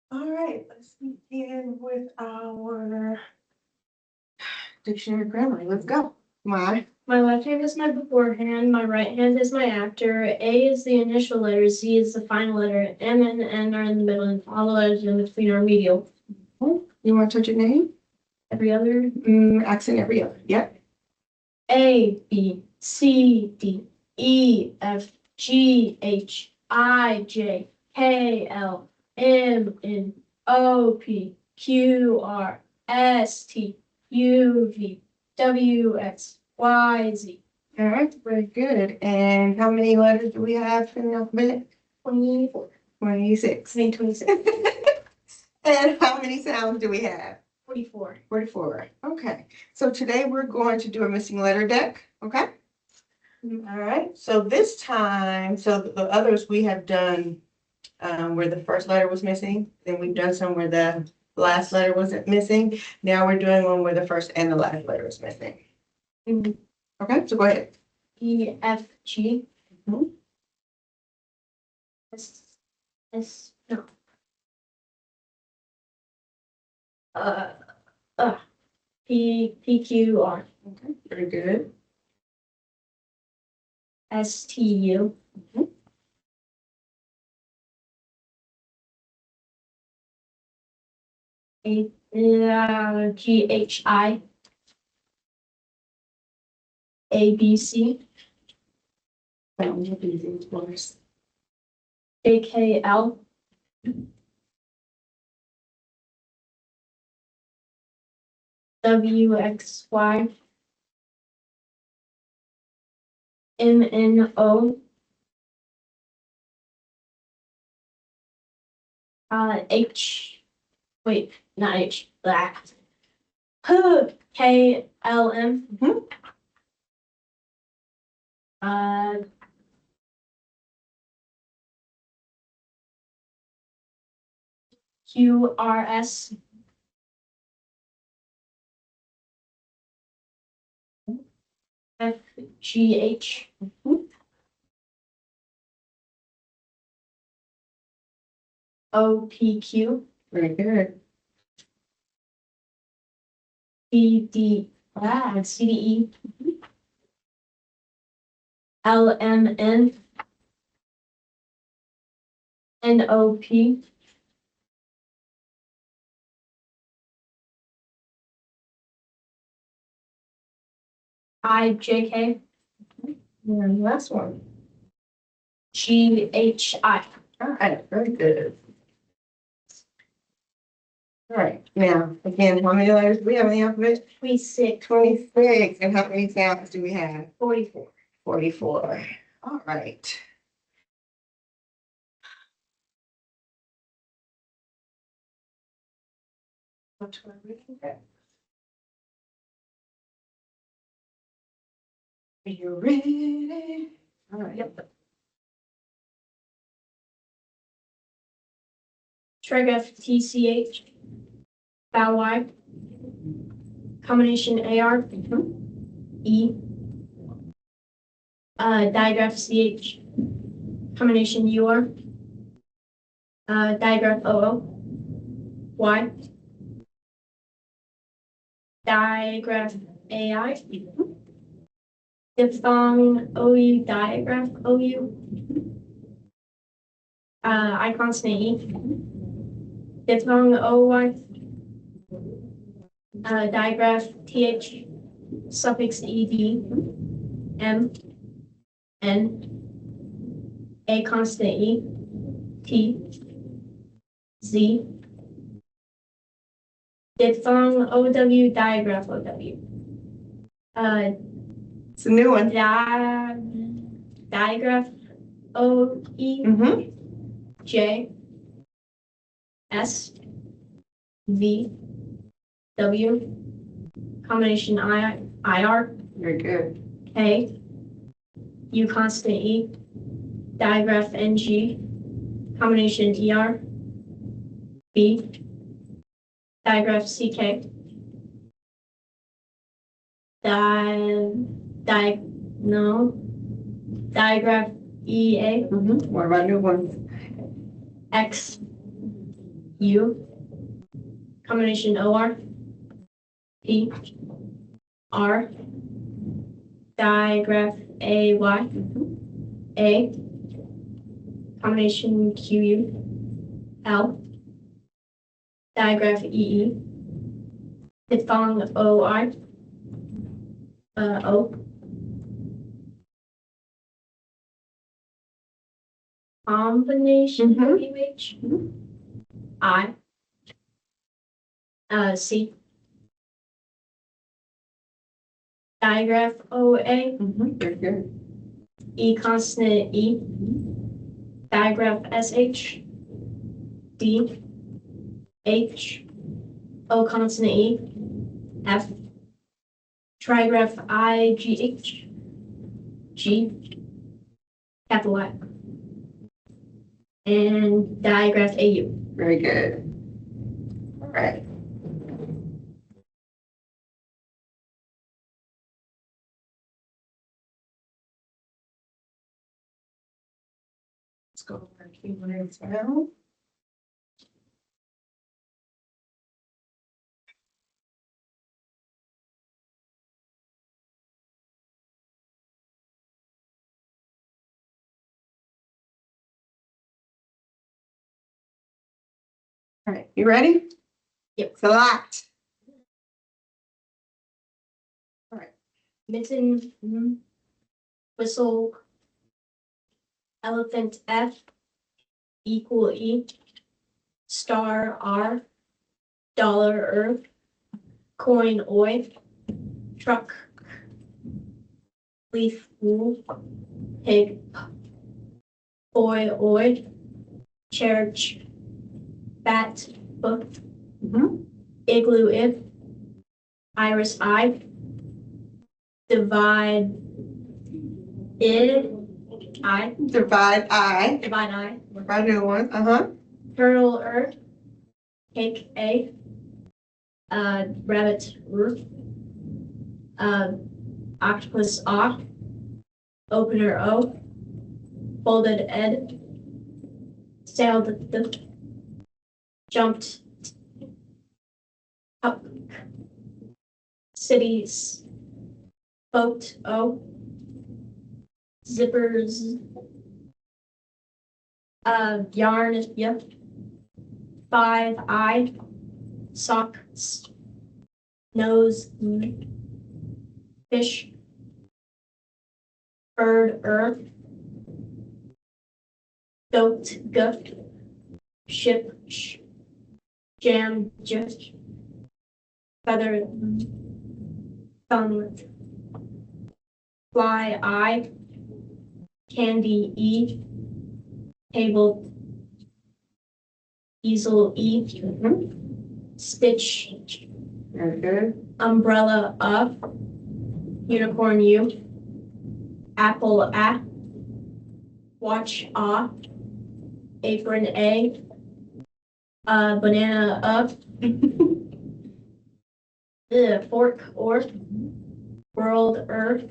All right, let's begin with our dictionary grammar. Let's go. My left hand is my beforehand, my right hand is my after. A is the initial letter, Z is the final letter, M and N are in the middle, and all the letters in between are medial. You want to touch your name? Every other. Accent every other. Yep. A, B, C, D, E, F, G, H, I, J, K, L, M, N, O, P, Q, R, S, T, U, V, W, X, Y, Z. All right, very good. And how many letters do we have in the alphabet? 24. 26. 26. And how many sounds do we have? 44. 44. Okay. So today we're going to do a missing letter deck. Okay. All right. So this time, so the others we have done where the first letter was missing. Then we've done some where the last letter wasn't missing. Now we're doing one where the first and the last letter is missing. Okay. So go ahead. E, F, G. Mhm. No. P, Q, R. Okay. Very good. S, T, U. Mhm. G, H, I. A, B, C. That one will be easy, of course. J, K, L. W, X, Y. M, N, O. H. Wait, not H. Black. K, L, M. Mhm. Q, R, S. F, G, H. Mhm. O, P, Q. Very good. C, D, C, D, E. L, M, N. N, O, P. I, J, K. And last one. G, H, I. All right. Very good. All right. Now, again, how many letters do we have in the alphabet? 26. 26. And how many sounds do we have? 44. 44. All right. Are you ready? All right. Yep. Trigraph, TCH. Vowel Y. Combination AR. E. Digraph, CH. Combination UR. Digraph, OO. Y. Digraph, AI. Diphthong, OU. Digraph, OU. I consonant E. Diphthong, OY. Digraph, TH. Suffix ED. M. N. A consonant E. T. Z. Diphthong, OW. Digraph, OW. It's a new one. Digraph, OE. J. S. V. W. Combination IR. Very good. K. U consonant E. Digraph NG. Combination ER. B. Digraph CK. Digraph EA. What about new ones? X. U, combination OR, P, R, digraph AY, A, combination QU, L, digraph EE, diphthong OI, O, combination UH, I, C, digraph OA, Very good. E consonant E, digraph SH, D, H, O consonant E, F, trigraph IGH, G, capital Y, and digraph AU. Very good. All right. Let's go over our keywords now. All right, you ready? Yep. Select. Mitten, whistle, elephant F, equal E, star R, dollar Earth, coin Oi, truck, leaf wool, pig, boy Oi, church, bat, book, igloo if, iris I, divide I, Divide I. divide I, Divide new one. turtle Earth, cake A, rabbit roof, octopus off, opener O, folded ed, sailed the, jumped up, cities, boat O, zippers, yarn yep, 5 I, socks, nose fish, bird earth, goat gut, ship jam just, feather thumb, fly I, candy E, table easel E, stitch Very good. umbrella up, unicorn U, apple A, watch A, apron A, banana up, fork or, world earth,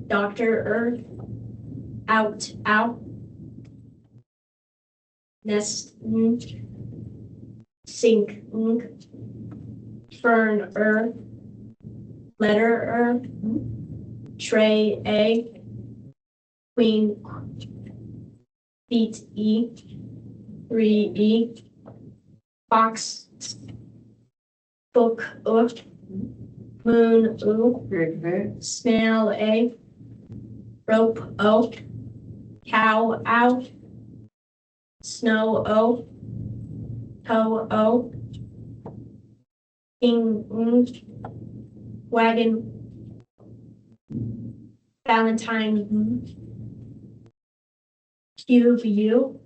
doctor earth, out nest sink fern earth, letter earth, tray A, queen feet E, 3E, box book moon O, Very good. snail A, rope O, cow ow, snow O, toe O, king wagon, Valentine cube U,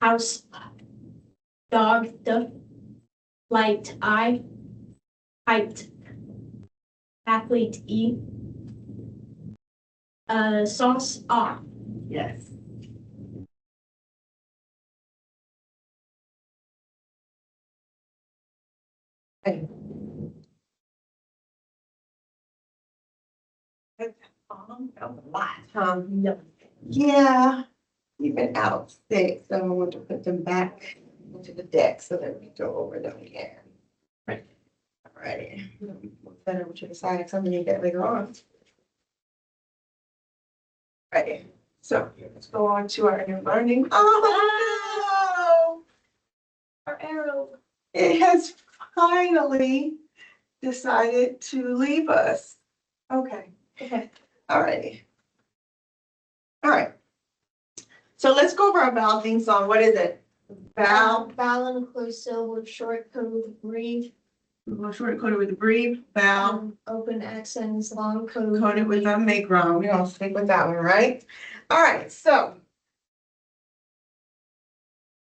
house dog the, light I, height athlete E, sauce off. Yes. Okay. A lot. Yep. Yeah, you've been out sick, so I want to put them back into the deck so that we go over them again. Right. All righty. Move that over to the side because I'm gonna need that later on. Right. So let's go on to our new learning. Oh no! Our arrow. It has finally decided to leave us. Okay. Okay. All righty. All right. So let's go over our vowel theme song. What is it? Vowel. Vowel and closed syllable, short code with a brief. We'll short code it with a brief. Vowel. Open accents, long code. Coded with a make wrong. We don't stick with that one, right? All right, so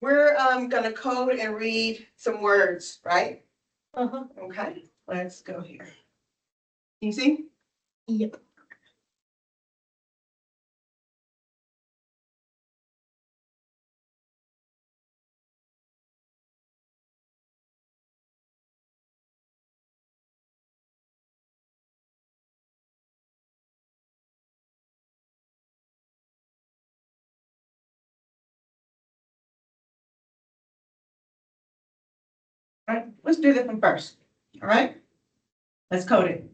we're gonna code and read some words, right? Uh-huh. Okay, let's go here. You see? Yep. All right, let's do this one first. All right? Let's code it.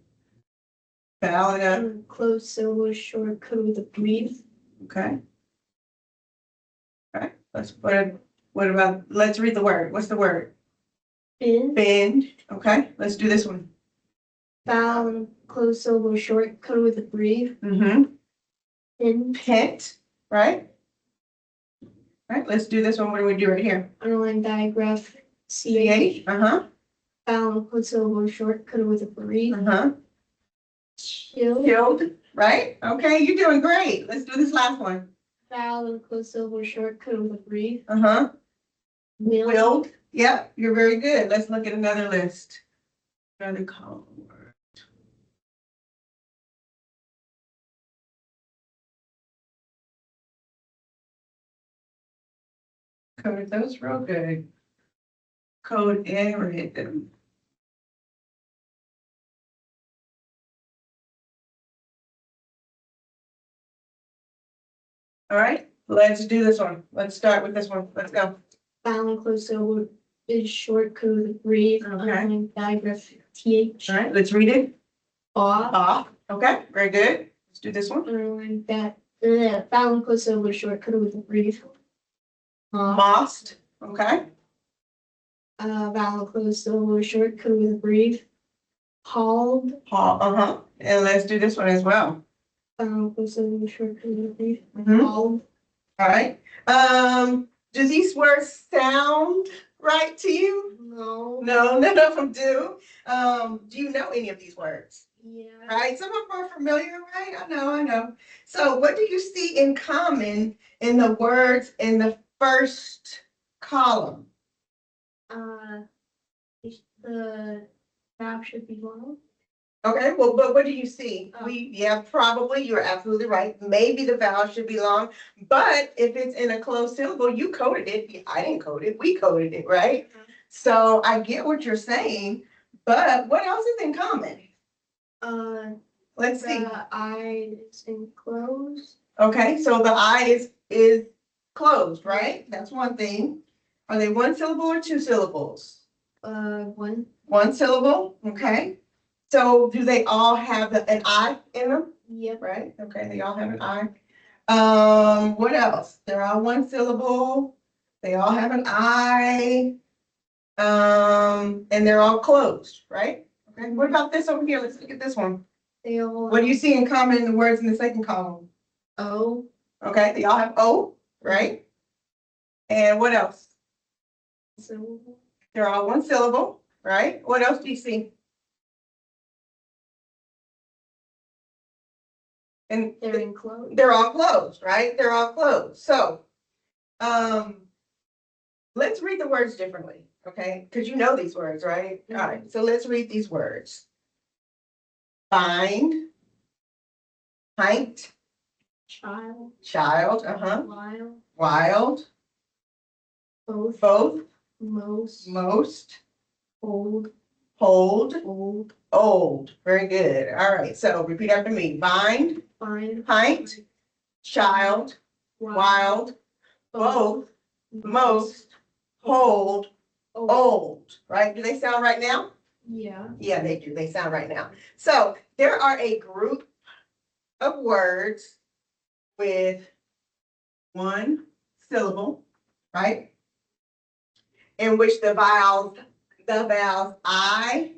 Vowel it up. Closed syllable, short code with a brief. Okay. All right, what about, let's read the word. What's the word? Bend. Bend. Okay, let's do this one. Vowel, closed syllable, short code with a brief. Mm-hmm. Pin. Pent, right? All right, let's do this one. What do we do right here? Underline digraph. CH. Uh-huh. Vowel, closed syllable, short code with a brief. Uh-huh. Chill. Killed, right? Okay, you're doing great. Let's do this last one. Vowel and closed syllable, short code with a brief. Uh-huh. Will. Willed. Yep, you're very good. Let's look at another list. Another column word. Coded those real good. Code and read them. All right, let's do this one. Let's start with this one. Let's go. Vowel and closed syllable is short code with a brief. Okay. Underline digraph. TH. All right, let's read it. Off. Off. Okay, very good. Let's do this one. Underline that. Vowel and closed syllable, short code with a brief. Mossed. Okay. Vowel and closed syllable, short code with a brief. Hauled. Paul. Uh-huh. And let's do this one as well. Vowel and closed syllable, short code with a brief. Mhm. Hauled. All right. Do these words sound right to you? No. No, none of them do. Do you know any of these words? Yeah. Right? Some of them are familiar, right? I know. So what do you see in common in the words in the first column? The vowel should be long. Okay, well, but what do you see? Oh. Yeah, probably, you're absolutely right. Maybe the vowel should be long, but if it's in a closed syllable, you coded it. I didn't code it, we coded it, right? Mhm. So I get what you're saying, but what else is in common? Let's see. The I is enclosed. Okay, so the I is closed, right? That's one thing. Are they one syllable or two syllables? One. One syllable, okay. So do they all have an I in them? Yep. Right, okay, they all have an I. What else? They're all one syllable. They all have an I. And they're all closed, right? Okay, what about this over here? Let's look at this one. They all. What do you see in common in the words in the second column? O. Okay, they all have O, right? And what else? Syllable. They're all one syllable, right? What else do you see? And They're enclosed. they're all closed, right? They're all closed. So, let's read the words differently, okay? Because you know these words, right? All right, so let's read these words. Find, pint, Child. child, uh-huh, Wild. wild, both, most, Old. hold, Old. old. Very good. All right, so repeat after me. Bind, Fine. pint, child, wild, both, most, hold, Oh, old, right? Do they sound right now? yeah. Yeah, they do. They sound right now. So there are a group of words with one syllable, right? In which the vowels I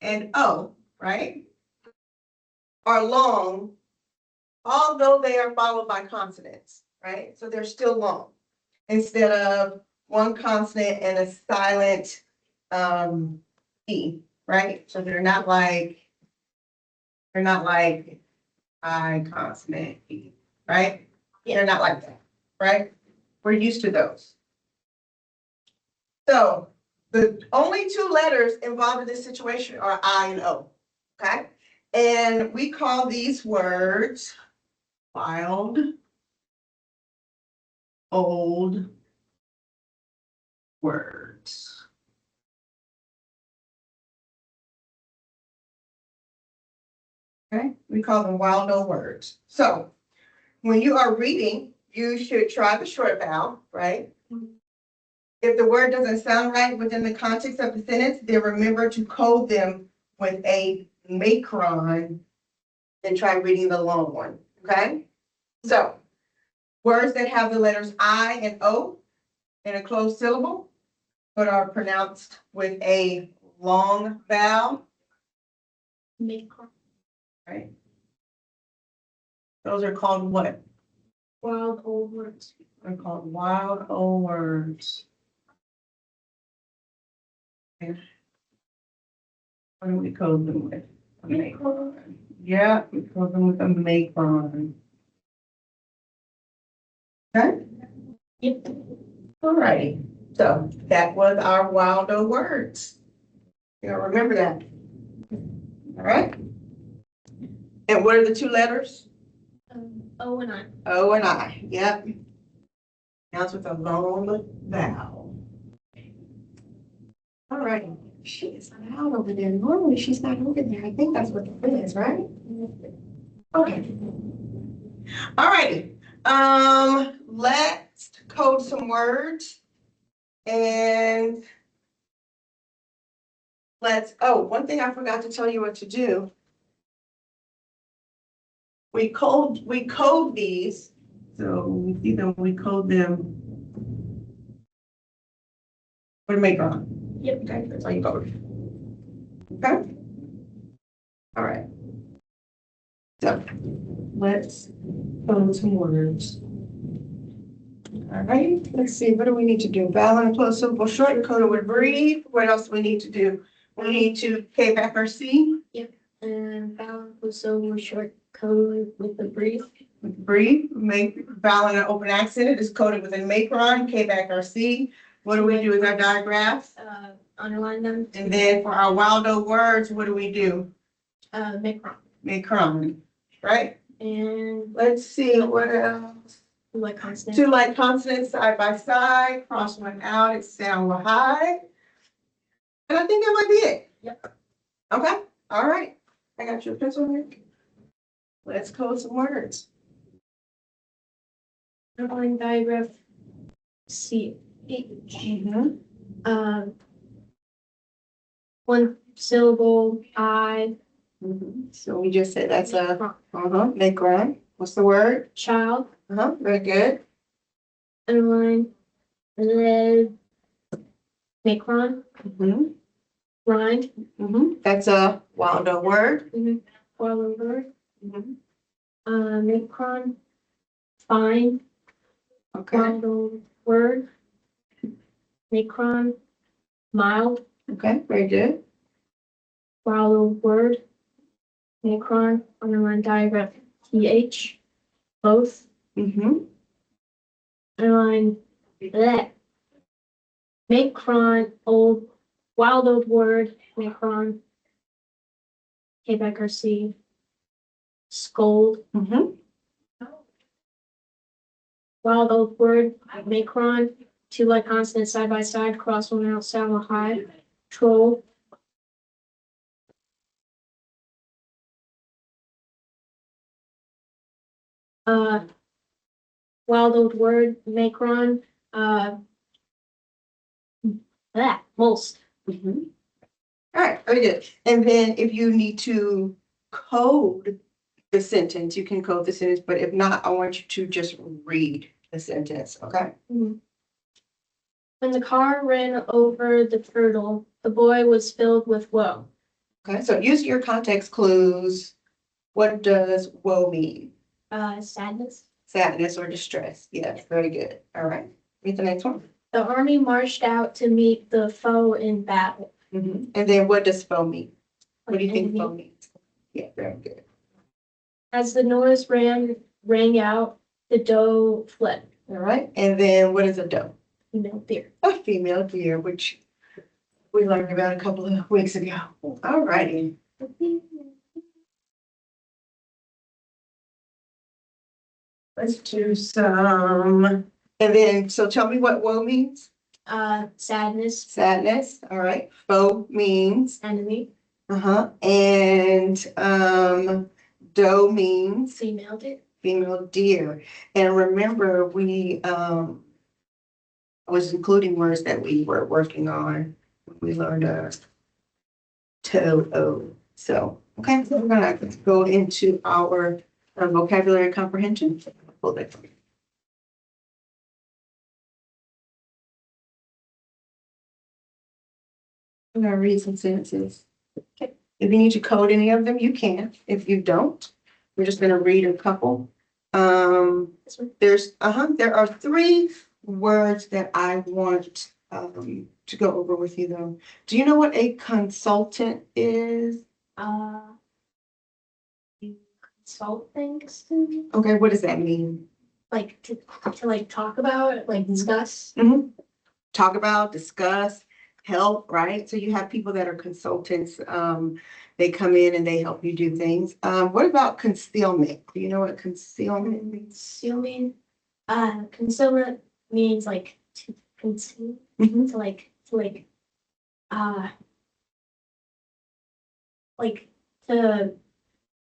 and O, right, are long, although they are followed by consonants, right? So they're still long instead of one consonant and a silent E, right? So they're not like I consonant E, right? They're not like that, right? We're used to those. So the only two letters involved in this situation are I and O, okay? And we call these words wild, old words. Okay, we call them wild old words. So when you are reading, you should try the short vowel, right? If the word doesn't sound right within the context of the sentence, then remember to code them with a macron and try reading the long one, okay? So words that have the letters I and O in a closed syllable, but are pronounced with a long vowel, Make right? Those are called what? wild old words. They're called wild old words. Okay. What do we code them with? A macron. Yeah, we code them with a macron. Okay? Yep. All right. So that was our wild old words. You know, remember that. All right. And what are the two letters? O and I. O and I. Yep. Now it's with a long vowel. All right. She is loud over there. Normally she's not over there. I think that's what it is, right? Okay. All righty. Let's code some words and one thing I forgot to tell you what to do. We code these. So we see them, we code them. What to make on? Yep. Okay, that's how you code. Okay. All right. So let's code some words. All right, let's see, what do we need to do? Vowel and close syllable short and coded with breathe. What else do we need to do? We need to K back our C. And vowel was so short code with the brief. With breathe, make vowel and an open accent. It is coded with a macron, K back our C. What do we do with our digraphs? Underline them. And then for our wild old words, what do we do? Macron. Macron, right? And Let's see, what else? like constant. Two like consonants side by side, cross one out, it sound high. And I think that might be it. Yep. Okay, all right. I got your pencil here. Let's code some words. Underline digraph C H. One syllable I. So we just said that's a macron. What's the word? Child. Very good. Underline lead. Macron. Rind. That's a wild old word. Wild word. Macron. Fine. Okay. Wild old word. Macron. Mild. Okay, very good. Wild old word. Macron. Underline diagram. TH. Both. Underline that. Macron. Old. Wild old word. Macron. K back RC. Scold. Wild old word. Macron. Two like consonants side by side. Cross one out. Sound high. Troll. Wild old word. Macron. Uh, that most. Mhm. All right, very good. And then if you need to code the sentence, you can code the sentence, but if not, I want you to just read the sentence, okay? When the car ran over the turtle, the boy was filled with woe. Okay, so use your context clues. What does woe mean? Sadness. Sadness or distress. Yes, very good. All right, read the next one. The army marched out to meet the foe in battle. And then what does foe mean? What do you think Enemy. foe means? Yeah, very good. As the noise rang out, the doe fled. All right, and then what is a doe? Female deer. A female deer, which we learned about a couple of weeks ago. All righty. Let's do some. And then, so tell me what woe means? Sadness. Sadness. All right. Foe means. Enemy. And doe means. Female deer. Female deer. And remember, we was including words that we were working on. We learned to. So, okay, so we're gonna go into our vocabulary comprehension. Hold that for me. I'm gonna read some sentences. Okay. If you need to code any of them, you can. If you don't, we're just gonna read a couple. There are 3 words that I want to go over with you though. Do you know what a consultant is? You consult things. Okay, what does that mean? Like to like talk about, like discuss. Talk about, discuss, help, right? So you have people that are consultants. They come in and they help you do things. What about concealment? Do you know what concealment means? Concealment means like to conceal, to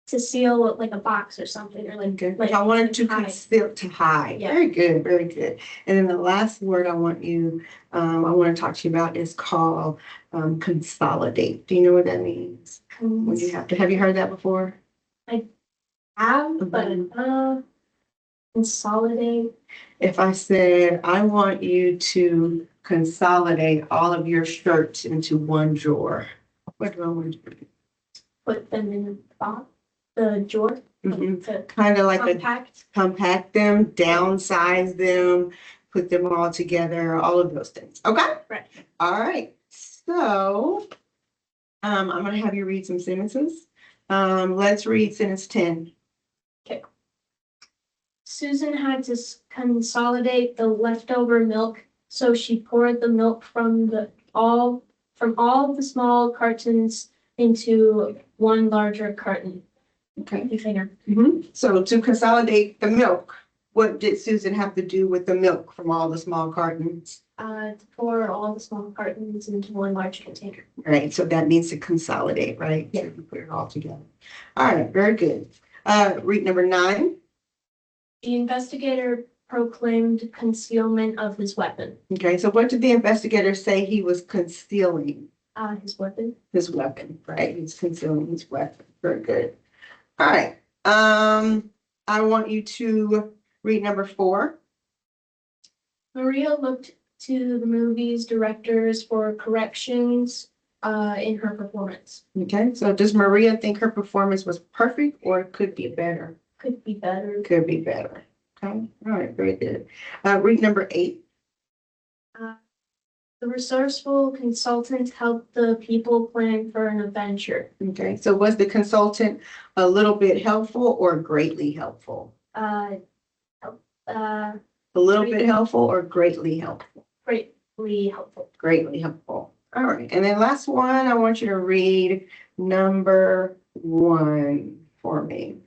to seal like a box or something, or Like I wanted to hide. conceal, to hide. Yeah. Very good, very good. And then the last word I want to talk to you about is called consolidate. Do you know what that means? When you have you heard that before? But consolidate. If I said, I want you to consolidate all of your shirts into one drawer, what do I want you to do? Put them in the box, the drawer. Kind of like Compact them, downsize them, put them all together, all of those things. Okay? Right. All right. So I'm going to have you read some sentences. Let's read sentence 10. Okay. Susan had to consolidate the leftover milk, so she poured the milk from all the small cartons into one larger carton. Okay. You figure. So to consolidate the milk, what did Susan have to do with the milk from all the small cartons? To pour all the small cartons into one large container. Right. So that means to consolidate, right? Yeah. So you put it all together. All right. Very good. Read number 9. The investigator proclaimed concealment of his weapon. Okay. So what did the investigator say he was concealing? His weapon. His weapon, right? He's concealing his weapon. Very good. All right. I want you to read number 4. Maria looked to the movie's directors for corrections in her performance. Okay. So does Maria think her performance was perfect or could be better? Could be better. Could be better. Okay. All right. Very good. Read number 8. The resourceful consultant helped the people plan for an adventure. Okay. So was the consultant a little bit helpful or greatly helpful? A little bit helpful or greatly helpful? Greatly helpful. Greatly helpful. All right. And then last one, I want you to read number 1 for me.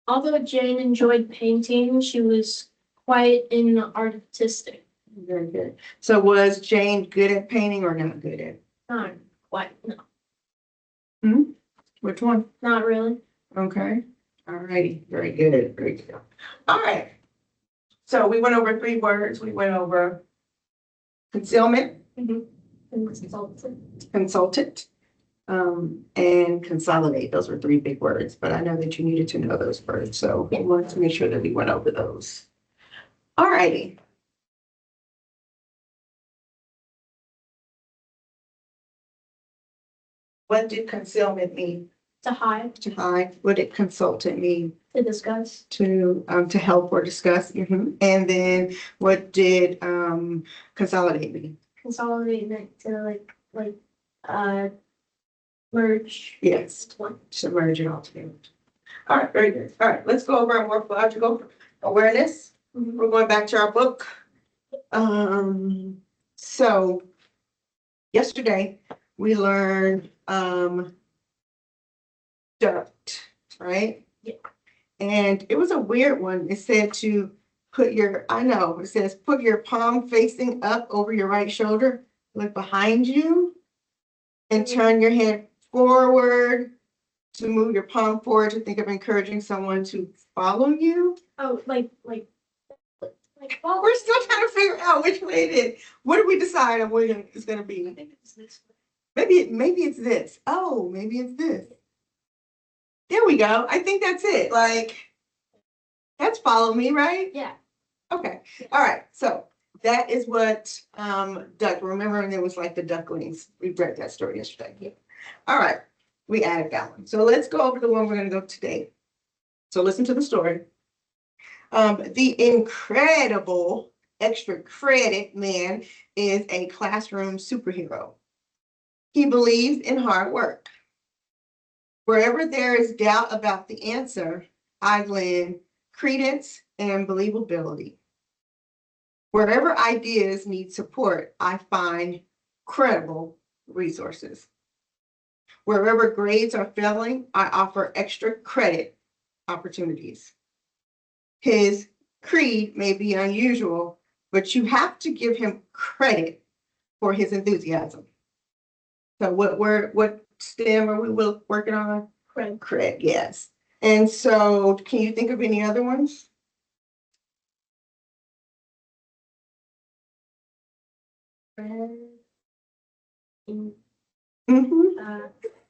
Although Jane enjoyed painting, she was quite inartistic. Very good. So was Jane good at painting or not good at? Not quite, no. Which one? Not really. Okay. All righty. Very good. Very good. All right. So we went over 3 words. We went over concealment, consultant, and consolidate. Those were 3 big words, but I know that you needed to know those words. So we wanted to make sure that we went over those. All righty. What did concealment mean? To hide, To hide. What did consultant mean? to discuss, To help or discuss. And then what did consolidate mean? consolidate, meant to merge. Yes, One. to merge it all together. All right, very good. All right, let's go over our morphological awareness. We're going back to our book. So yesterday we learned duct, right? Yeah. And it was a weird one. It said to put your, I know, it says put your palm facing up over your right shoulder, look behind you, and turn your head forward to move your palm forward to think of encouraging someone to follow you. Oh, like follow. We're still trying to figure out which way it is. What did we decide on what it's going to I be? think it's this way. Maybe it's this. Oh, maybe it's this. There we go. I think that's it. Like, that's follow me, right? Yeah. Okay. All right. So that is what duck. Remember, and it was like the ducklings. We read that story yesterday. Yeah. All right. We added that one. So let's go over the one we're going to go today. So listen to the story. The incredible extra credit man is a classroom superhero. He believes in hard work. Wherever there is doubt about the answer, I lend credence and believability. Wherever ideas need support, I find credible resources. Wherever grades are failing, I offer extra credit opportunities. His creed may be unusual, but you have to give him credit for his enthusiasm. So what STEM are we working on? Credit, yes. And so can you think of any other ones?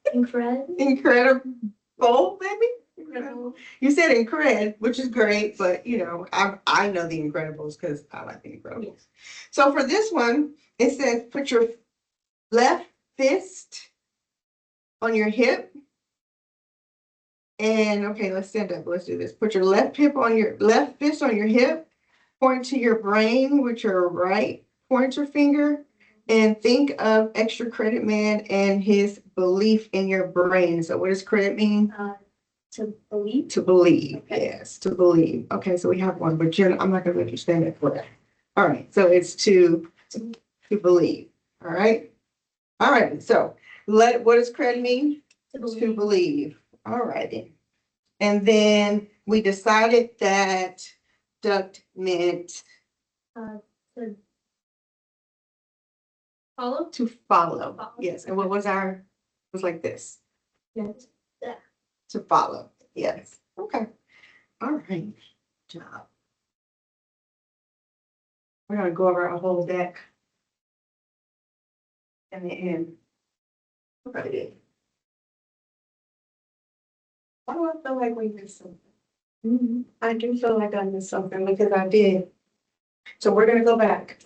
Incredible, maybe? Incredible. You said incred, which is great, but you know, I know the Incredibles because I like the Incredibles. Yes. So for this one, it says put your left fist on your hip. And okay, let's stand up. Let's do this. Put your left fist on your hip, point to your brain with your right pointer finger, and think of extra credit man and his belief in your brain. So what does credit mean? To believe. To believe, Okay. yes, to believe. Okay, so we have one, but I'm not gonna let you stand it for that. All right, so it's to believe. All right. All right, so what does credit mean? To believe. All right. And then we decided that duct meant To follow. to follow. Follow. Yes, and what was was like this, Yes. to follow. Yes, okay. All right, good job. We're gonna go over our whole deck in the end. Right. Why do I feel like we missed something? I do feel like I missed something because I did. So we're gonna go back.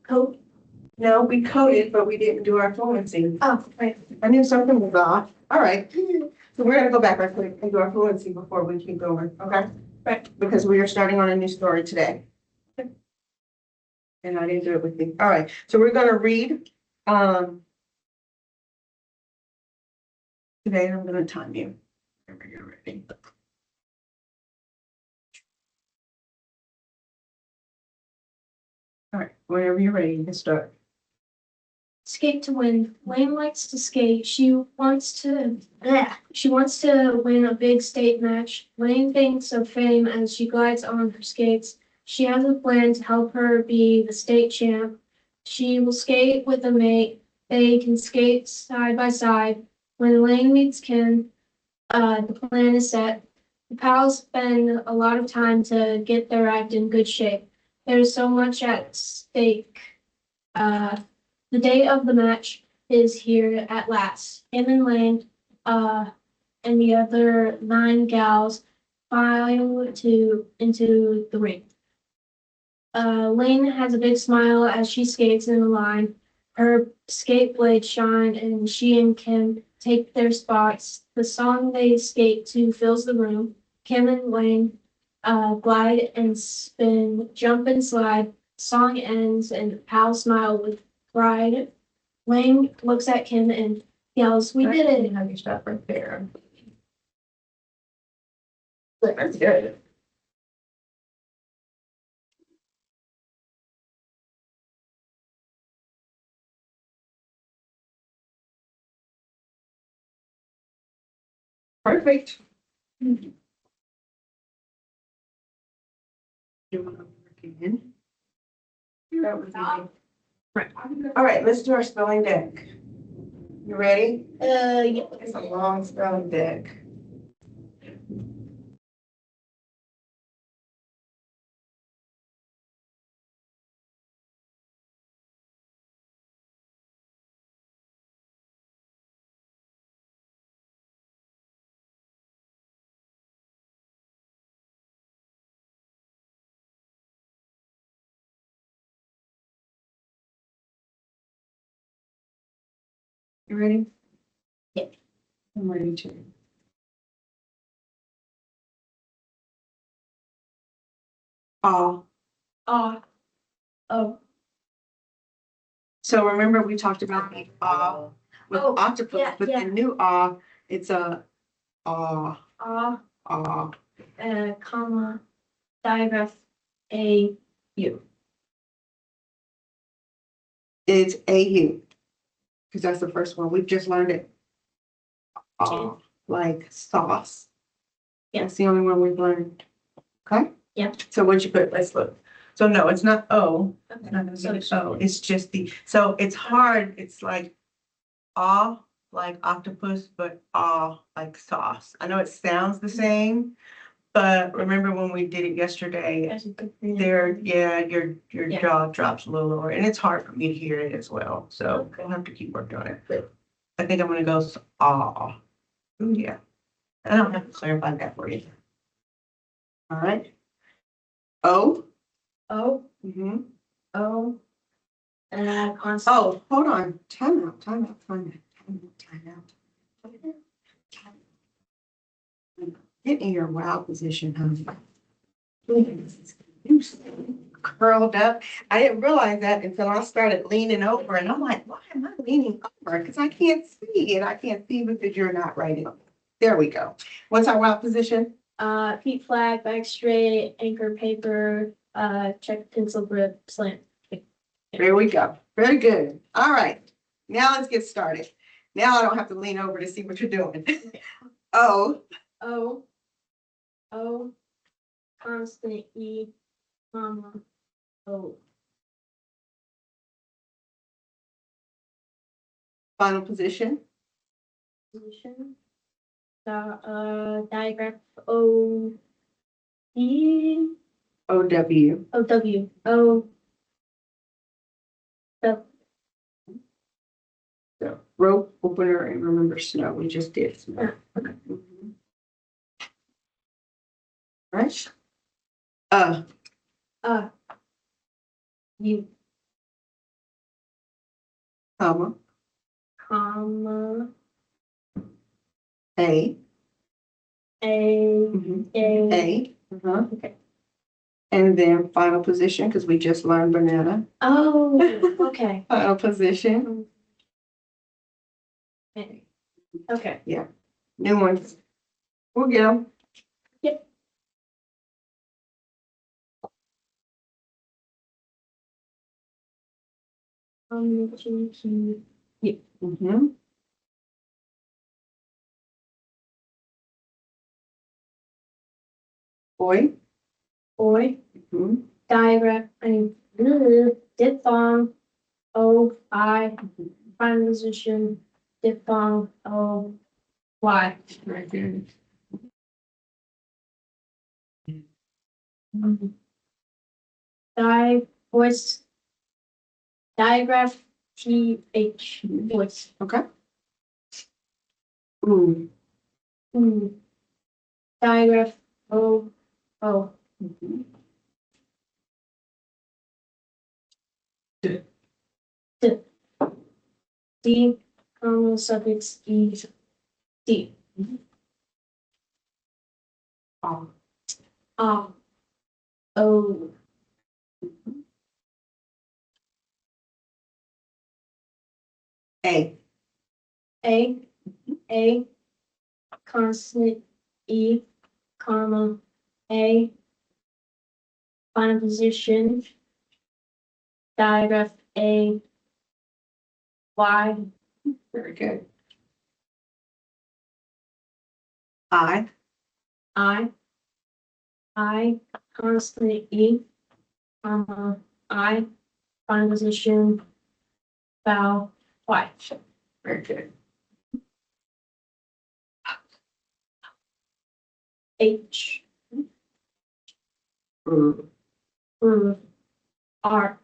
Code. No, we coded, but we didn't do our fluency. Oh, right. I knew something was off. All right. So we're gonna go back right quick and do our fluency before we keep going, okay? Right. Because we are starting on a new story today. And I didn't do it with you. All right, so we're gonna read, today, and I'm gonna time you. Whenever you're ready. All right, whenever you're ready, you can start. Skate to win. Lane likes to skate. She wants to win a big state match. Lane thinks of fame as she glides on her skates. She has a plan to help her be the state champ. She will skate with a mate. They can skate side by side. When Lane meets Ken, the plan is set. The pals spend a lot of time to get their act in good shape. There's so much at stake. The day of the match is here at last. Kim and Lane, and the other 9 gals file into the ring. Lane has a big smile as she skates in the line. Her skate blades shine, and she and Kim take their spots. The song they skate to fills the room. Kim and Lane glide and spin, jump and slide. Song ends, and pals smile with pride. Lane looks at Kim and yells, "We did it!" Have you stop right there? That's good. Perfect. Do you want to work again? That was easy. Right. All right, let's do our spelling deck. You ready? Yeah. It's a long spelling deck. You ready? Yeah. I'm ready too. Oh, Oh, so remember we talked about the with Oh, octopus, yeah, but yeah. the new it's a ah. comma, digraph, A, U. It's AU, because that's the first one. We've just learned it. Like sauce. Yeah. That's the only one we've learned. Okay? Yeah. So what'd you put? Let's look. So no, it's not O. It's Okay. not gonna So be it's- O. It's just so it's hard. It's like like octopus, but like sauce. I know it sounds the same, but remember when we did it yesterday, That's a good your Yeah. jaw drops a little lower, and it's hard for me to hear it as well. So we'll have to keep working on it. I think I'm gonna go yeah. I don't have to clarify that for you. All right. O. O, Mm-hmm. O, constant. Oh, hold on. Time out. Get in your wow position, honey. You curled up. I didn't realize that until I started leaning over, and I'm like, why am I leaning over? Because I can't see, and I can't see because you're not writing. There we go. What's our wow position? Feet flat, back straight, anchor paper, check pencil grip, slant. There we go. Very good. All right. Now let's get started. Now I don't have to lean over to see what you're doing. O. O, constant, E, comma, O. Final position. Position. Diagram, O, E, OW. O, W, O, W. So rope opener and remember snow. We just did snow. Mhm. Right. U, Comma. comma, A. A, A. A. Okay. And then final position, because we just learned banana. Oh, okay. Final position. Okay. New ones. We'll get them. Yep. Mm-hmm. Boy. Boy, Mm-hmm. diagram, diphthong, O, I, final position, diphthong, O, Y. Right there. Voice. Digraph TH voice. Okay. Ooh. Digraph O. Mhm. D, suffix E, D. Um, O. A. A, consonant E, comma, A, final position, digraph A, Y, Very good. I. I, consonant E, comma, I, final position, vowel, Y. Very good. H, Ooh. R,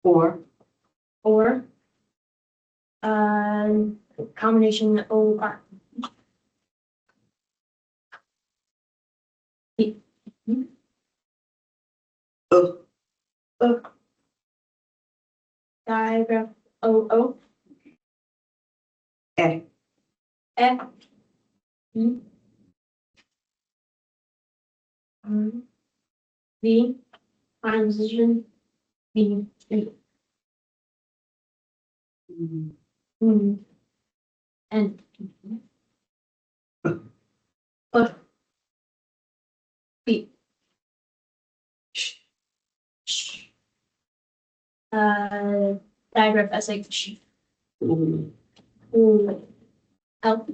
Or. or, combination O, R. E, Uh. digraph O, A. F, E, V, final position, V, E. And B, digraph SH, Ooh. L,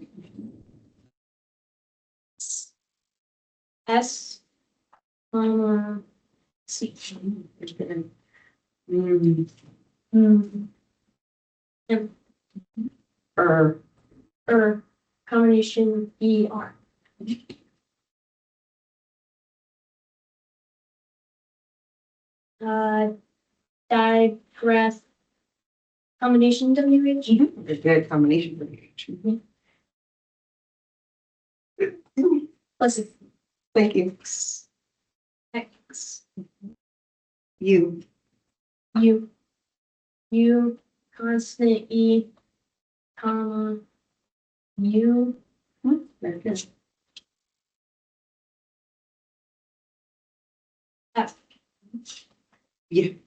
S, C. Very good. Mm. M, Er. combination E, R. Digraph combination WH. Very good combination for you. Plus Thank you. X, You. U, consonant E, comma, U, Very good. F, You.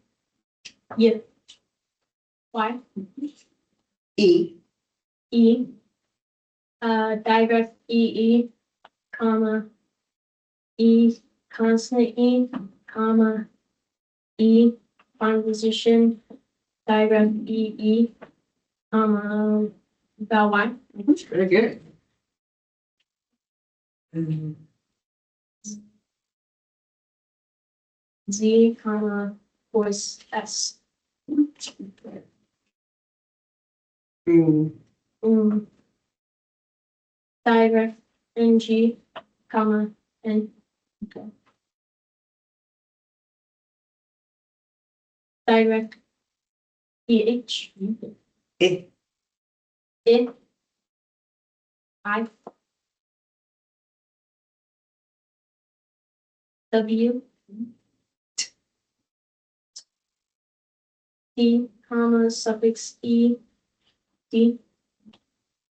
Y, Y, E. E, digraph E, comma, E, consonant E, comma, E, final position, digraph E, comma, vowel Y. Very good. Mm. Z, comma, voice S. Mm. Digraph NG, comma, N. Okay. Digraph EH, E. I, W, D, comma, suffix E, D,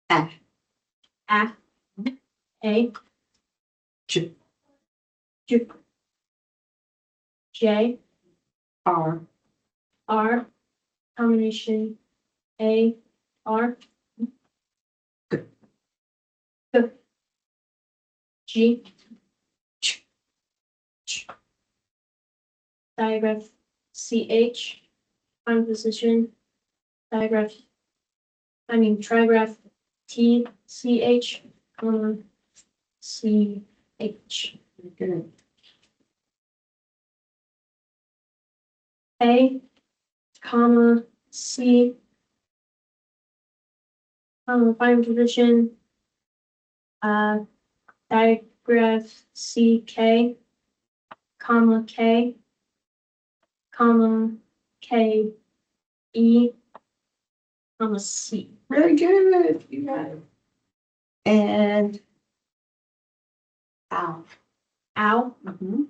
A. A, A, J. J, J, R. R, combination A, R, G. G, Ch. Ch. digraph CH, final position, trigraph T, CH, comma, CH. Very good. A, comma, C, final position, ref CK, comma K, comma KE, comma C. Really good. You got it. And ow. Ow. Mhm.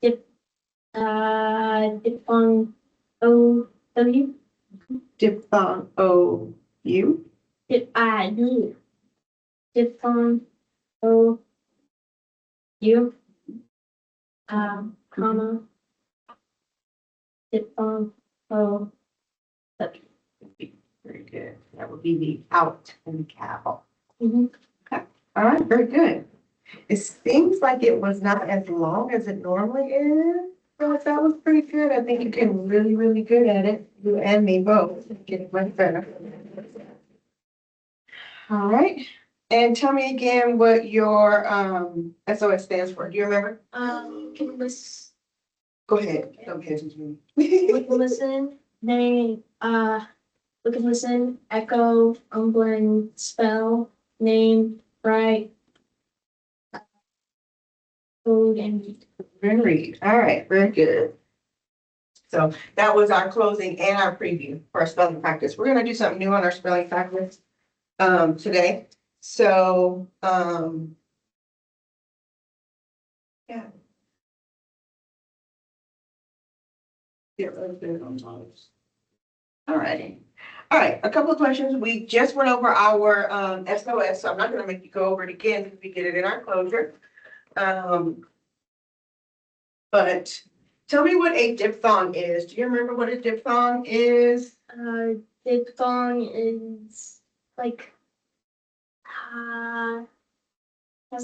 Dip, diphthong O W. Diphthong O U. Diphthong O U. Comma. Diphthong O W. Very good. That would be the out in the cow. Mhm. All right, very good. It seems like it was not as long as it normally is. So that was pretty good. I think you can really, really good at it. You and me both. Getting much better. All right. And tell me again what your SOS stands for. Do you remember? Can listen. Go ahead. Don't pay attention to Look, me. listen, name, look and listen, echo, unblend, spell, name, write, code, and read. Read. All right, very good. So that was our closing and our preview for our spelling practice. We're gonna do something new on our spelling practice today. So yeah. Get rid of it on those. All righty. All right, a couple of questions. We just went over our SOS, so I'm not gonna make you go over it again because we did it in our closure. But tell me what a diphthong is. Do you remember what a diphthong is? Diphthong is like, has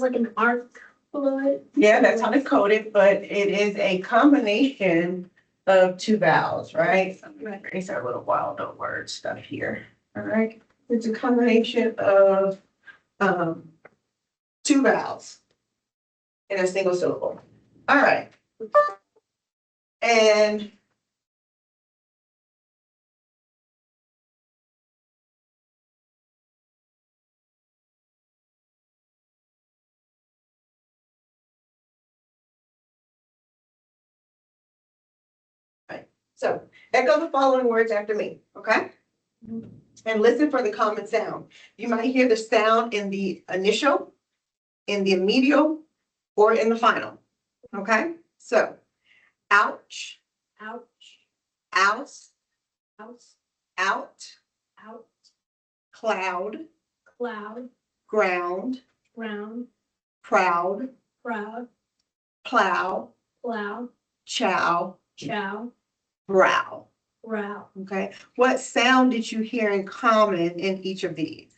like an arc below it. Yeah, that's how they code it, but it is a combination of two vowels, right? I'm gonna erase our little wild word stuff here. All right, it's a combination of two vowels in a single syllable. All right. And so echo the following words after me, okay? And listen for the common sound. You might hear the sound in the initial, in the medial, or in the final, okay? So, ouch, Ouch, ouse, house, out, out, cloud, cloud, ground, ground, proud, proud, plow, plow, chow, chow, brow, row, okay? What sound did you hear in common in each of these?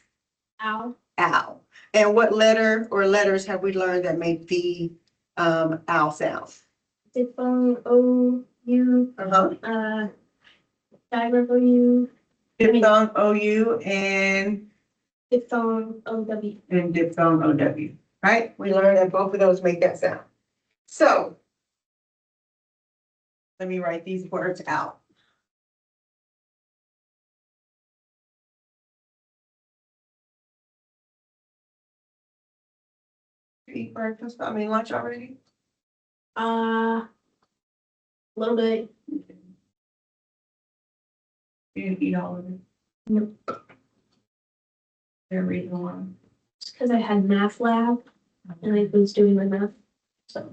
ow, Ow. And what letter or letters have we learned that make the ow sound? diphthong O U, digraph O U, Diphthong OU and diphthong O W. diphthong OW, right? We learned that both of those make that sound. So let me write these words out. You eat breakfast, lunch already? A little bit. You didn't eat all of it? Nope. There reason why. It's because I had math lab and I was doing my math. So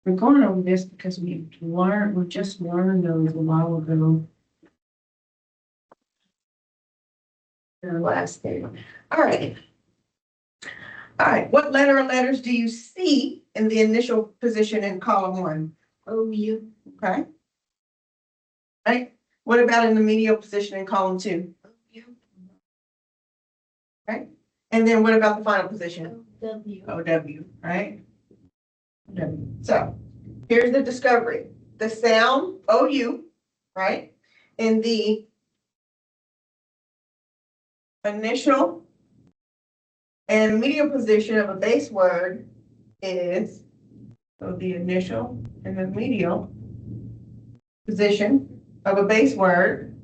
We're going over this because we just learned those a while ago. The last thing. All right. All right, what letter or letters do you see in the initial position in column 1? O U. Okay. Right. What about in the medial position in column 2? Right. And then what about the final position? W. OW, right? OW. So here's the discovery. The sound OU, right? In the initial and medial position of a base word is, so the initial and the medial position of a base word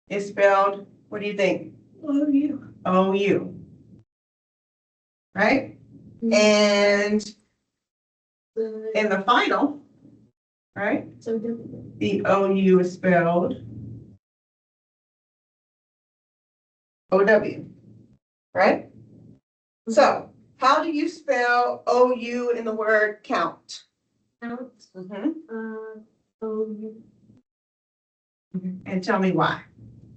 is spelled, what do you think? O-U. O-U. Right? And in the final, right? So The O-U is spelled O-W, right? So how do you spell O-U in the word count? count. Mm-hmm. O-U. And tell me why.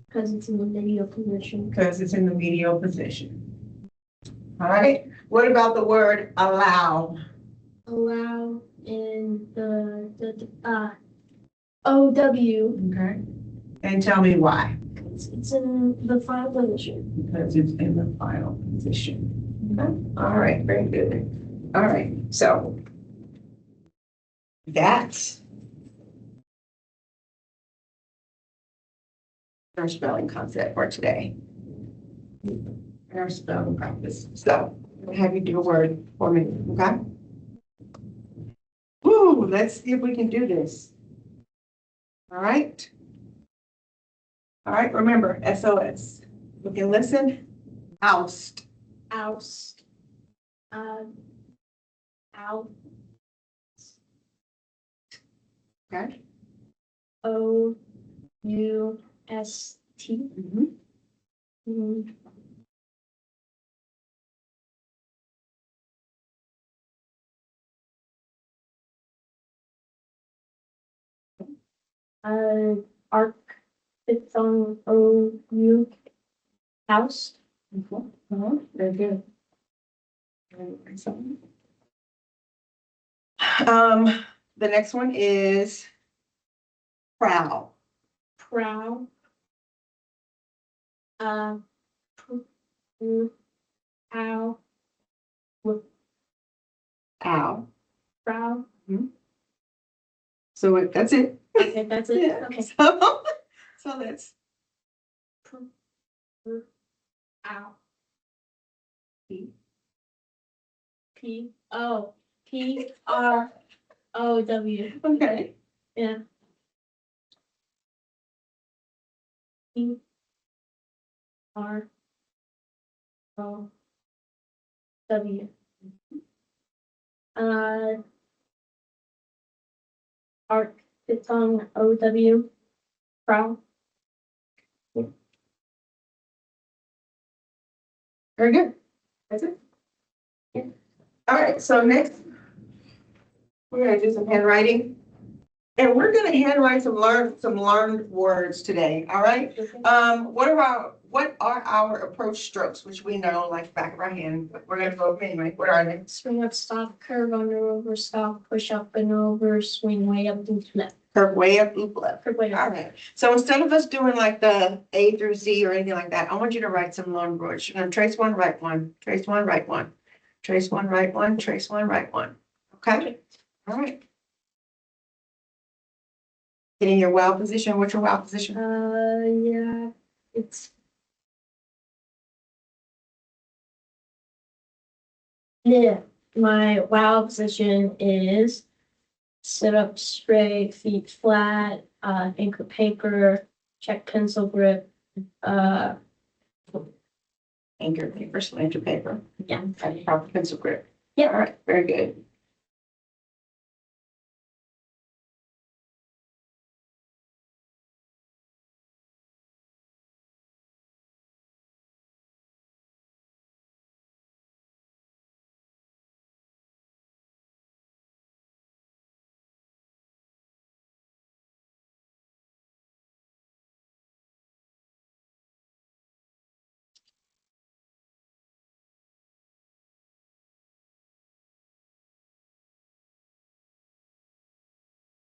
Because it's in the medial position. Because it's in the medial position. All right. What about the word allow? Allow in the O-W. Okay. And tell me why. It's in the final position. Because it's in the final position. Okay. All right. Very good. All right. So that's our spelling concept for today. Our spelling practice. So I'll have you do a word for me. Okay. Woo, let's see if we can do this. All right. All right, remember, SOS. You can listen. Oust. Oust. Out. Okay. O-U-S-T. Mm-hmm. Arc. It's on O-U. House. Very good. The next one is prowl. Prow. Ow. Ow. Prow. So that's it. Okay, that's it. Yeah. Okay. So that's Ow. P. P-O-P-R-O-W. Okay. Yeah. P-R-O-W. Arc. It's on O-W. Prow. Very good. That's it. Yeah. All right, so next, we're gonna do some handwriting. And we're gonna handwrite some learned words today, all right? What are our approach strokes, which we know like back of our hand, but we're gonna go over anyway. What are they? Swing up, stop, curve, under, over, stop, push up and over, swing way up, loop left. Curve way up, loop left. Curve way All up. right. So instead of us doing like the A through Z or anything like that, I want you to write some learned words. You're gonna trace one, write one, trace one, write one, trace one, write one, trace one, write one. Okay? All right. Getting your wow position. What's your wow position? Yeah, it's. Yeah, my wow position is sit up straight, feet flat, ink or paper, check pencil grip, Anchor paper, slanted paper. yeah. And proper pencil grip. Yeah. All right, very good.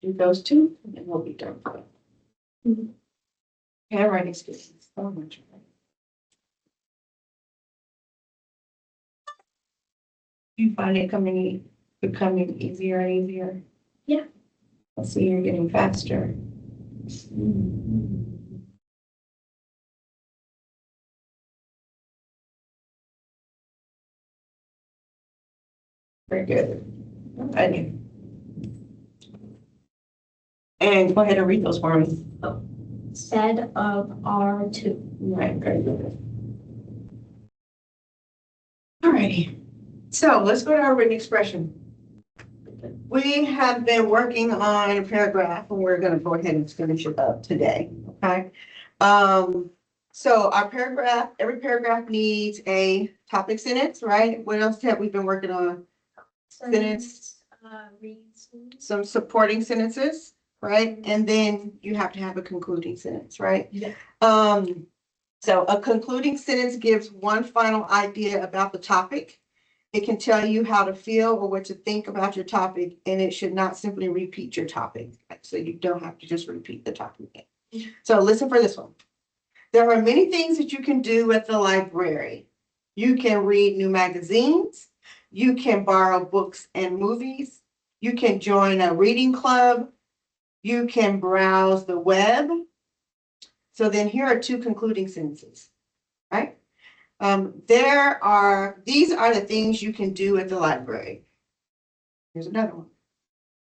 Do those two, and then we'll be done. Mhm. Handwriting skills, so much. You find it becoming easier and easier? Yeah. I see you're getting faster. Very good. Alrighty. And go ahead and read those for me. Set of R2. Right, very good. Alrighty. So let's go to our written expression. We have been working on a paragraph and we're going to go ahead and finish it up today. Okay. So our paragraph, every paragraph needs a topic sentence, right? What else have we been working on? Sentence. Reasons. Some supporting sentences, right? And then you have to have a concluding sentence, right? Yeah. So a concluding sentence gives one final idea about the topic. It can tell you how to feel or what to think about your topic, and it should not simply repeat your topic. So you don't have to just repeat the topic. So listen for this one. There are many things that you can do at the library. You can read new magazines. You can borrow books and movies. You can join a reading club. You can browse the web. So then here are two concluding sentences, right? These are the things you can do at the library. Here's another one.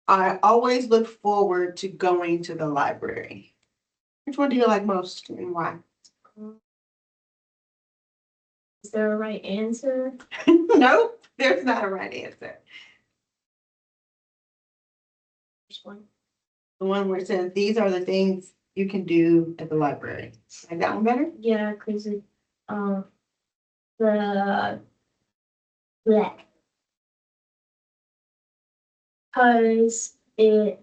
I always look forward to going to the library. Which one do you like most and why? Is there a right answer? No, there's not a right answer. Which one? The one where it says, these are the things you can do at the library. Like that one better? Yeah, because it, the, black. Because it,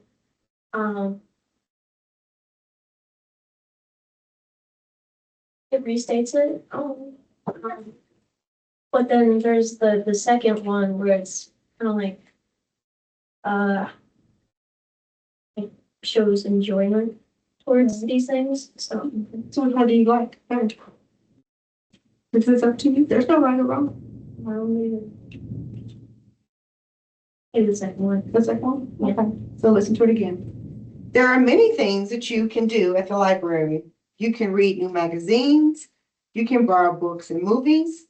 it restates it. But then there's the second one where it's kind of like, it shows enjoyment towards these things. So So which one do you like? This is up to you. There's no right or wrong. I don't even. Maybe the second one. The second one? Okay. So listen to it again. There are many things that you can do at the library. You can read new magazines. You can borrow books and movies.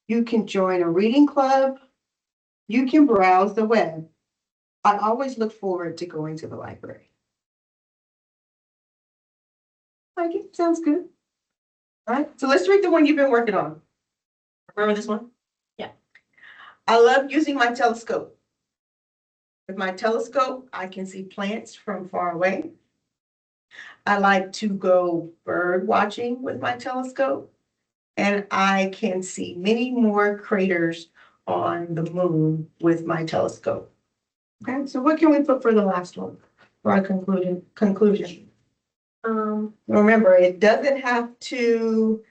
You can join a reading club. You can browse the web. I always look forward to going to the library. Like it? Sounds good. All right. So let's read the one you've been working on. Remember this one? Yeah. I love using my telescope. With my telescope, I can see plants from far away. I like to go bird watching with my telescope, and I can see many more craters on the moon with my telescope. Okay, so what can we put for the last one for our conclusion? Remember, it doesn't have to,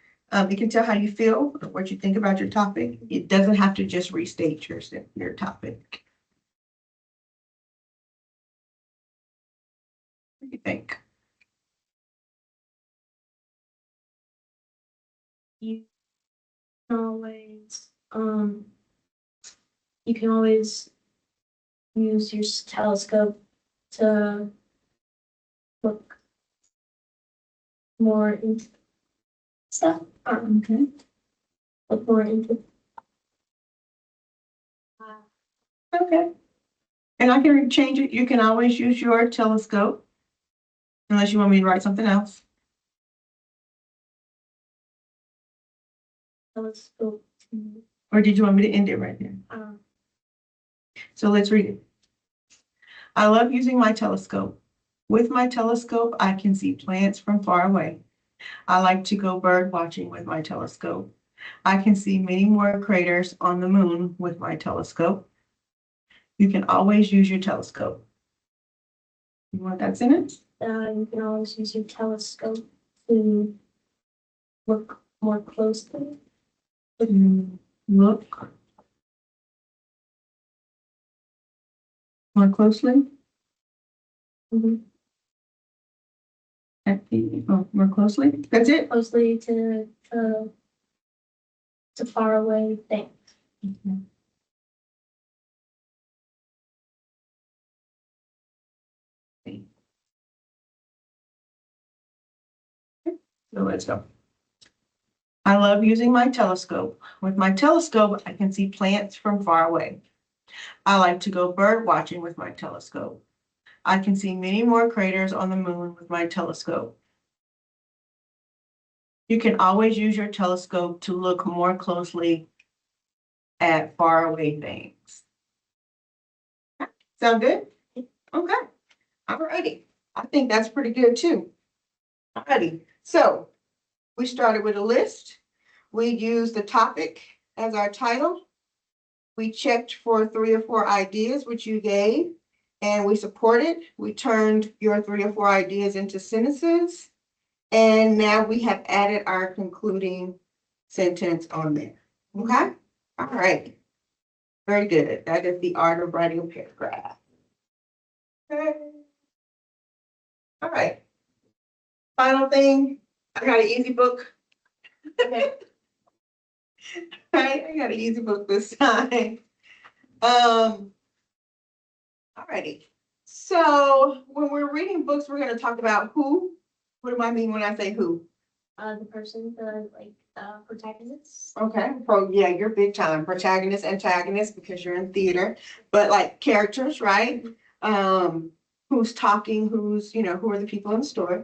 you can tell how you feel or what you think about your topic. It doesn't have to just restate your topic. What do you think? You can always use your telescope to look more into stuff. Okay. Look more into. Okay. And I can change it. You can always use your telescope. Unless you want me to write something else. Telescope. Or did you want me to end it right there? So let's read it. I love using my telescope. With my telescope, I can see plants from far away. I like to go bird watching with my telescope. I can see many more craters on the moon with my telescope. You can always use your telescope. You want that sentence? You can always use your telescope to look more closely. Look more closely. More closely. That's it. Closely to far away things. So let's go. I love using my telescope. With my telescope, I can see plants from far away. I like to go bird watching with my telescope. I can see many more craters on the moon with my telescope. You can always use your telescope to look more closely at faraway things. Sound good? Okay. Alrighty. I think that's pretty good too. Alrighty. So we started with a list. We used the topic as our title. We checked for 3 or 4 ideas, which you gave, and we supported. We turned your 3 or 4 ideas into sentences. And now we have added our concluding sentence on there. Okay? All right. Very good. That is the art of writing a paragraph. Okay. All right. Final thing. I got an easy book. Okay. Right, I got an easy book this time. Alrighty. So when we're reading books, we're going to talk about who. What do I mean when I say who? The person, the protagonist. Okay, yeah, you're big time protagonist, antagonist, because you're in theater, but like characters, right? Who's talking, who's, who are the people in the story?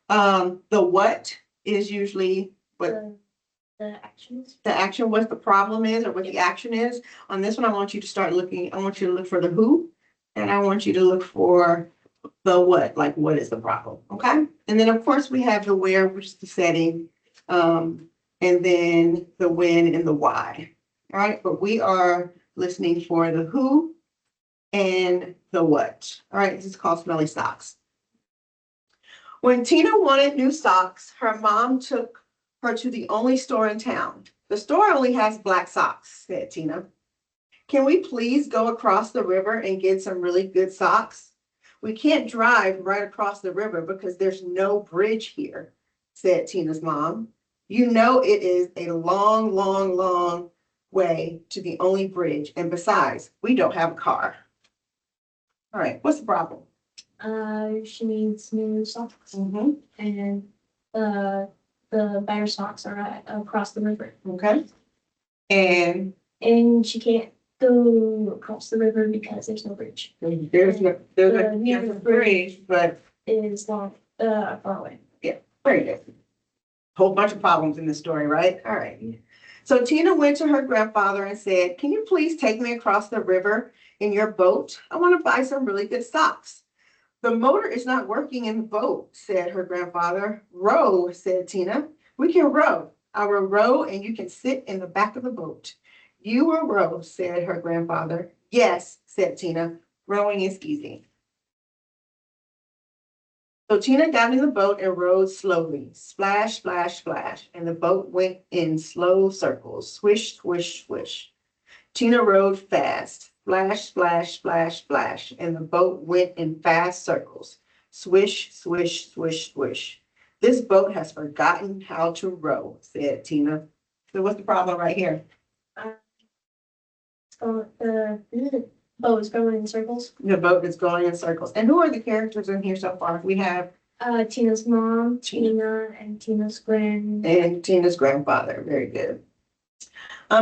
The what is usually what The actions. the action, what the problem is, or what the action is. On this one, I want you to start looking, I want you to look for the who, and I want you to look for the what, like what is the problem, okay? And then of course we have the where, which is the setting, and then the when and the why. All right, but we are listening for the who and the what. All right, this is called Smelly Socks. When Tina wanted new socks, her mom took her to the only store in town. The store only has black socks, said Tina. Can we please go across the river and get some really good socks? We can't drive right across the river because there's no bridge here, said Tina's mom. You know it is a long, long, long way to the only bridge. And besides, we don't have a car. All right, what's the problem? She needs new socks. Mm-hmm. And the bare socks are across the river. Okay. And she can't go across the river because there's no bridge. there's a bridge, but Is long, far away. very good. Whole bunch of problems in this story, right? All right. So Tina went to her grandfather and said, can you please take me across the river in your boat? I want to buy some really good socks. The motor is not working in the boat, said her grandfather. Row, said Tina. We can row. I will row and you can sit in the back of the boat. You will row, said her grandfather. Yes, said Tina. Rowing is easy. So Tina got in the boat and rowed slowly. Splash, splash, splash. And the boat went in slow circles. Swish, swish, swish. Tina rowed fast. Splash, splash, splash, splash. And the boat went in fast circles. Swish, swish, swish, swish. This boat has forgotten how to row, said Tina. So what's the problem right here? The boat is going in circles. The boat is going in circles. And who are the characters in here so far? We have Tina's mom, Tina, and Tina's grandfather. Very good.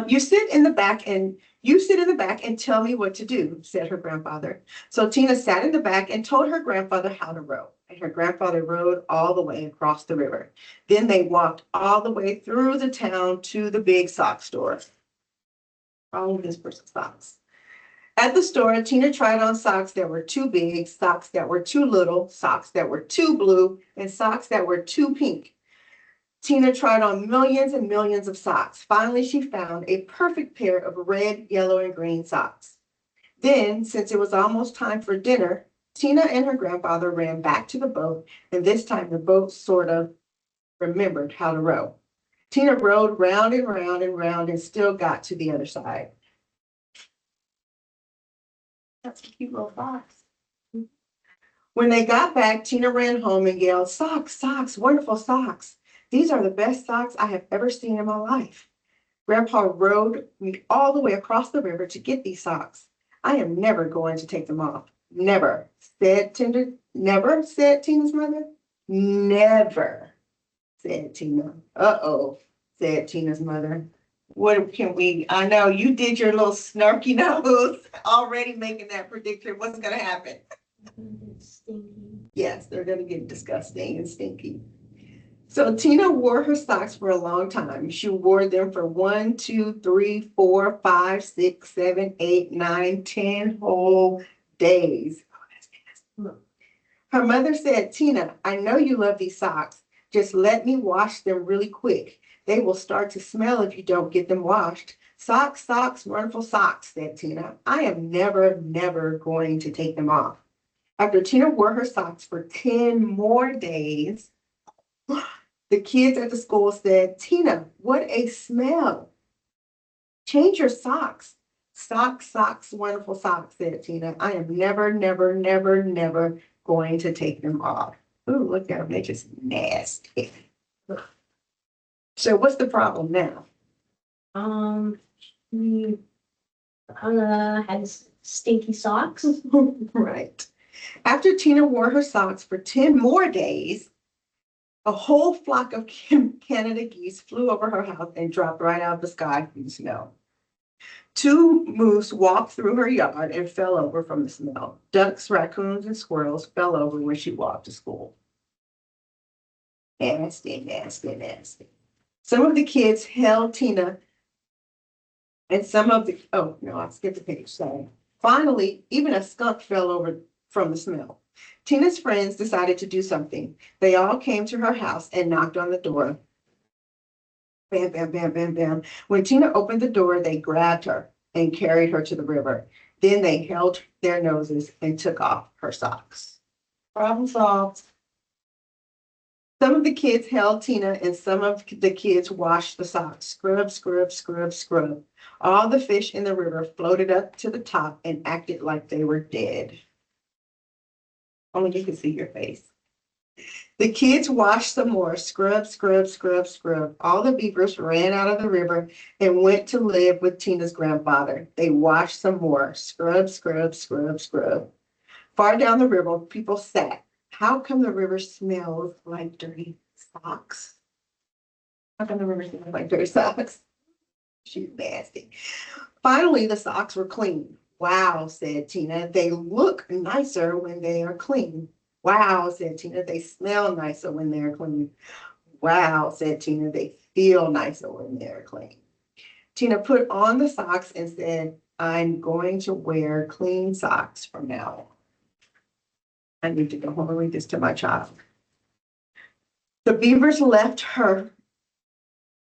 You sit in the back and tell me what to do, said her grandfather. So Tina sat in the back and told her grandfather how to row. And her grandfather rowed all the way across the river. Then they walked all the way through the town to the big sock store. All of this person's socks. At the store, Tina tried on socks that were too big, socks that were too little, socks that were too blue, and socks that were too pink. Tina tried on millions and millions of socks. Finally, she found a perfect pair of red, yellow, and green socks. Then, since it was almost time for dinner, Tina and her grandfather ran back to the boat, and this time the boat sort of remembered how to row. Tina rowed round and round and round and still got to the other side. That's a cute little fox. When they got back, Tina ran home and yelled, socks, socks, wonderful socks. These are the best socks I have ever seen in my life. Grandpa rowed me all the way across the river to get these socks. I am never going to take them off. Never, said Tina. Never, said Tina's mother. Never, said Tina. Uh-oh, said Tina's mother. What can we, I know you did your little snarky nose already making that prediction. What's gonna happen? Stinky. Yes, they're gonna get disgusting and stinky. So Tina wore her socks for a long time. She wore them for 1, 2, 3, 4, 5, 6, 7, 8, 9, 10 whole days. Oh, that's nasty. Her mother said, Tina, I know you love these socks. Just let me wash them really quick. They will start to smell if you don't get them washed. Socks, socks, wonderful socks, said Tina. I am never going to take them off. After Tina wore her socks for 10 more days, the kids at the school said, Tina, what a smell. Change your socks. Socks, socks, wonderful socks, said Tina. I am never going to take them off. Ooh, look at them. They're just nasty. So what's the problem now? He has stinky socks. Right. After Tina wore her socks for 10 more days, a whole flock of Canada geese flew over her house and dropped right out of the sky in the snow. 2 moose walked through her yard and fell over from the smell. Ducks, raccoons, and squirrels fell over when she walked to school. Nasty, nasty, nasty. Some of the kids held Tina, and some of the, oh, no, I skipped a page, sorry. Finally, even a skunk fell over from the smell. Tina's friends decided to do something. They all came to her house and knocked on the door. Bam, bam, bam, bam, bam. When Tina opened the door, they grabbed her and carried her to the river. Then they held their noses and took off her socks. Problem solved. Some of the kids held Tina and some of the kids washed the socks. Scrub, scrub, scrub, scrub. All the fish in the river floated up to the top and acted like they were dead. Only you can see your face. The kids washed some more. Scrub, scrub, scrub, scrub. All the beavers ran out of the river and went to live with Tina's grandfather. They washed some more. Scrub, scrub, scrub, scrub. Far down the river, people sat. How come the river smells like dirty socks? How come the river smells like dirty socks? She's nasty. Finally, the socks were clean. Wow, said Tina. They look nicer when they are clean. Wow, said Tina. They smell nicer when they're clean. Wow, said Tina. They feel nicer when they're clean. Tina put on the socks and said, I'm going to wear clean socks from now on. I need to go home and read this to my child. The beavers left her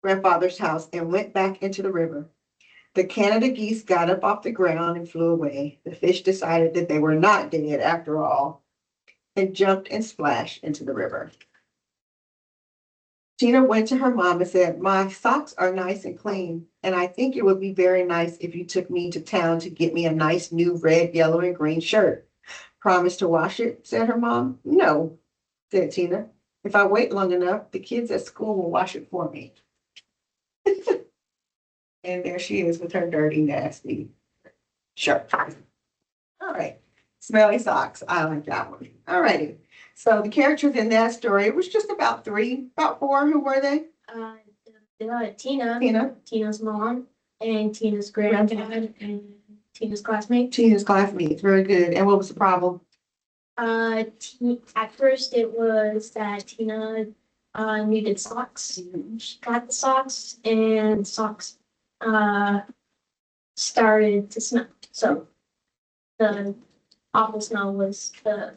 grandfather's house and went back into the river. The Canada geese got up off the ground and flew away. The fish decided that they were not dead after all and jumped and splashed into the river. Tina went to her mom and said, my socks are nice and clean, and I think it would be very nice if you took me to town to get me a nice new red, yellow, and green shirt. Promise to wash it, said her mom. No, said Tina. If I wait long enough, the kids at school will wash it for me. And there she is with her dirty, nasty shirt. All right. Smelly socks. I like that one. All righty. So the characters in that story, it was just about 4. Who were they? Tina. Tina. Tina's mom and Tina's granddad and Tina's classmate. Tina's classmates. Very good. And what was the problem? At first it was that Tina needed socks. She got the socks and socks started to smell. So the awful smell was the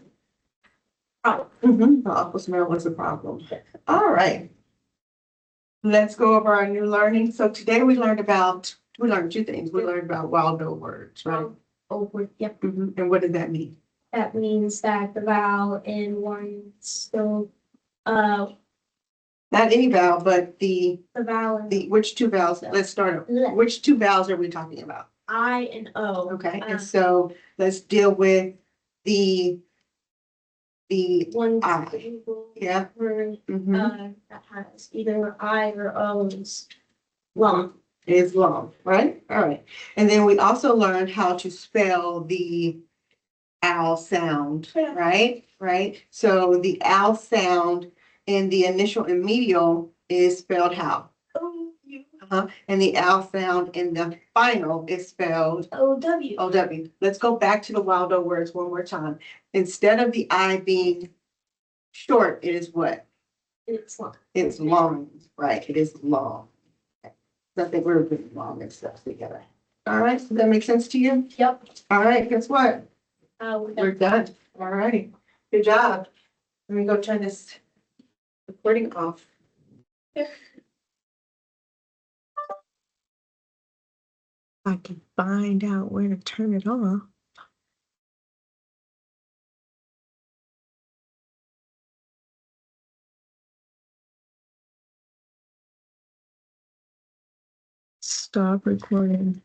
problem. The awful smell was the problem. All right. Let's go over our new learning. So today we learned 2 things. We learned about wild no words, right? Over. Yep. And what does that mean? That means that the vowel in one still Not any vowel, but the vowel which 2 vowels? Let's start. Le. Which 2 vowels are we talking about? I and O. Okay, and so let's deal with the One I. single Yeah. word Mhm. that has either I or O is long. Is long, right? All right. And then we also learned how to spell the owl sound, Yeah. right? Right. So the owl sound in the initial and medial is spelled how? O U. And the L sound in the final is spelled O-W. O-W. Let's go back to the Waldo words one more time. Instead of the I being short, it is what? It's long. It's long, right? It is long. I think we're putting long and stuff together. All right, does that make sense to you? Yep. All right, guess what? We're done. We're done. All righty. Good job. Let me go turn this recording off. I can find out where to turn it off. Stop recording.